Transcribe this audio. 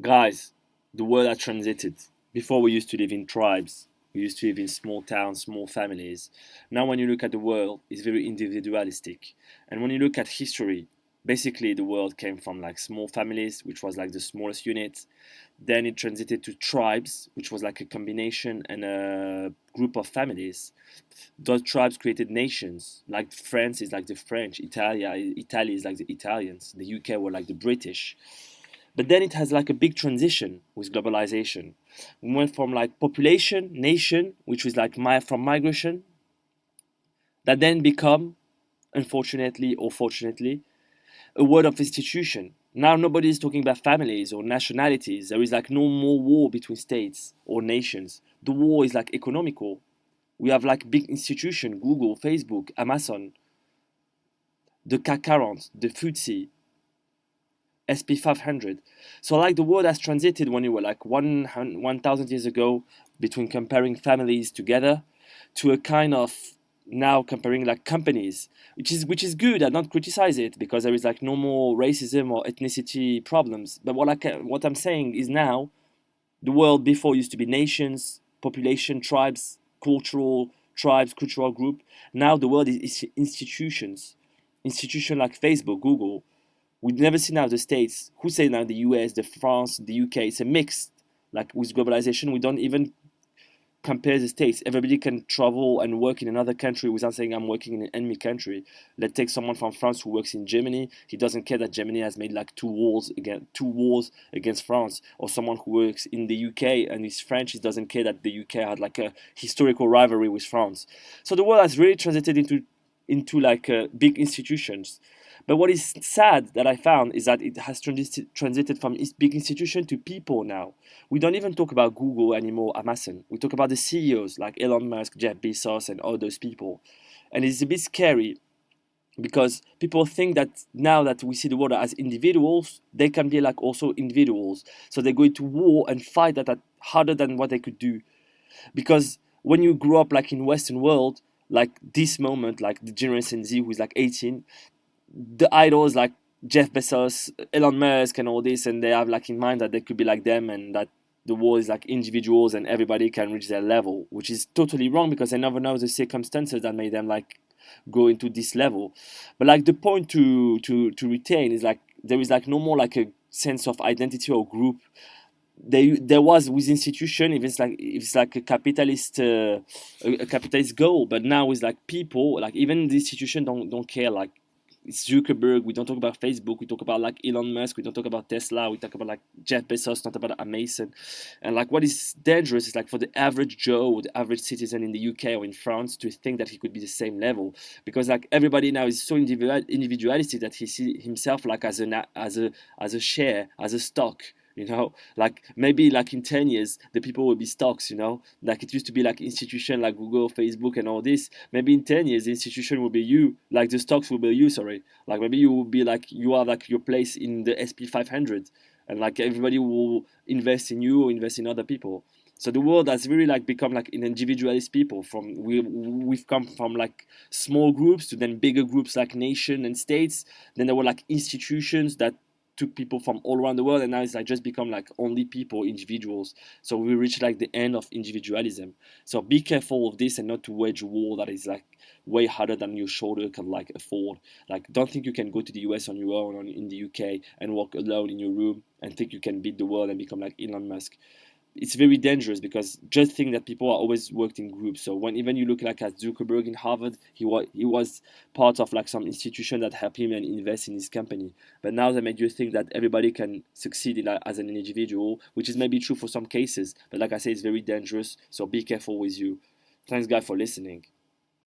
Guys, the world has transited. Before we used to live in tribes, we used to live in small towns, small families. Now, when you look at the world, it's very individualistic. And when you look at history, basically the world came from like small families, which was like the smallest unit. Then it transited to tribes, which was like a combination and a group of families. Those tribes created nations. Like France is like the French, Italy is like the Italians, the UK were like the British. But then it has like a big transition with globalization. We went from like population, nation, which was like from migration, that then become, unfortunately or fortunately, a word of institution. Now nobody is talking about families or nationalities. There is like no more war between states or nations. The war is like economical. We have like big institution, Google, Facebook, Amazon, the CAC 40, the FTSE, SP 500. So like the world has transited when you were like 1,000 years ago between comparing families together to a kind of now comparing like companies, which is good. I don't criticize it because there is like no more racism or ethnicity problems. But what I'm saying is now the world before used to be nations, population, tribes, cultural group. Now the world is institutions, institution like Facebook, Google. We've never seen now the States. Who say now the US, the France, the UK? It's a mix. Like with globalization, we don't even compare the States. Everybody can travel and work in another country without saying I'm working in an enemy country. Let's take someone from France who works in Germany. He doesn't care that Germany has made like two wars against France, or someone who works in the UK and is French. He doesn't care that the UK had like a historical rivalry with France. So the world has really transited into like big institutions. But what is sad that I found is that it has transited from big institution to people now. We don't even talk about Google anymore, Amazon. We talk about the CEOs like Elon Musk, Jeff Bezos, and all those people. And it's a bit scary because people think that now that we see the world as individuals, they can be like also individuals. So they go into war and fight that harder than what they could do. Because when you grow up like in Western world, like this moment, like the Generation Z who is like 18, the idols like Jeff Bezos, Elon Musk, and all this, and they have like in mind that they could be like them, and that the world is like individuals and everybody can reach their level, which is totally wrong because they never know the circumstances that made them like go into this level. But like the point to retain is like there is like no more like a sense of identity or group. There was with institution if it's like a capitalist goal, but now it's like people like even the institution don't care like it's Zuckerberg. We don't talk about Facebook. We talk about like Elon Musk. We don't talk about Tesla. We talk about like Jeff Bezos, not about Amazon. And like what is dangerous is like for the average Joe or the average citizen in the UK or in France to think that he could be the same level, because like everybody now is so individualistic that he sees himself like as a share, as a stock. Like maybe like in 10 years the people will be stocks, like it used to be like institution like Google, Facebook, and all this. Maybe in 10 years the institution will be you, like the stocks will be you, sorry. Like maybe you will be like you are like your place in the SP 500, and like everybody will invest in you or invest in other people. So the world has really like become like an individualist people. We've come from like small groups to then bigger groups like nation and states. Then there were like institutions that took people from all around the world, and now it's like just become like only people, individuals. So we reach like the end of individualism. So be careful of this and not to wage a war that is like way harder than your shoulder can like afford. Like don't think you can go to the US on your own or in the UK and walk alone in your room and think you can beat the world and become like Elon Musk. It's very dangerous because just think that people are always worked in groups. So when even you look like at Zuckerberg in Harvard, he was part of like some institution that helped him and invest in his company. But now they made you think that everybody can succeed as an individual, which is maybe true for some cases. But like I say, it's very dangerous. So be careful with you. Thanks, guys, for listening.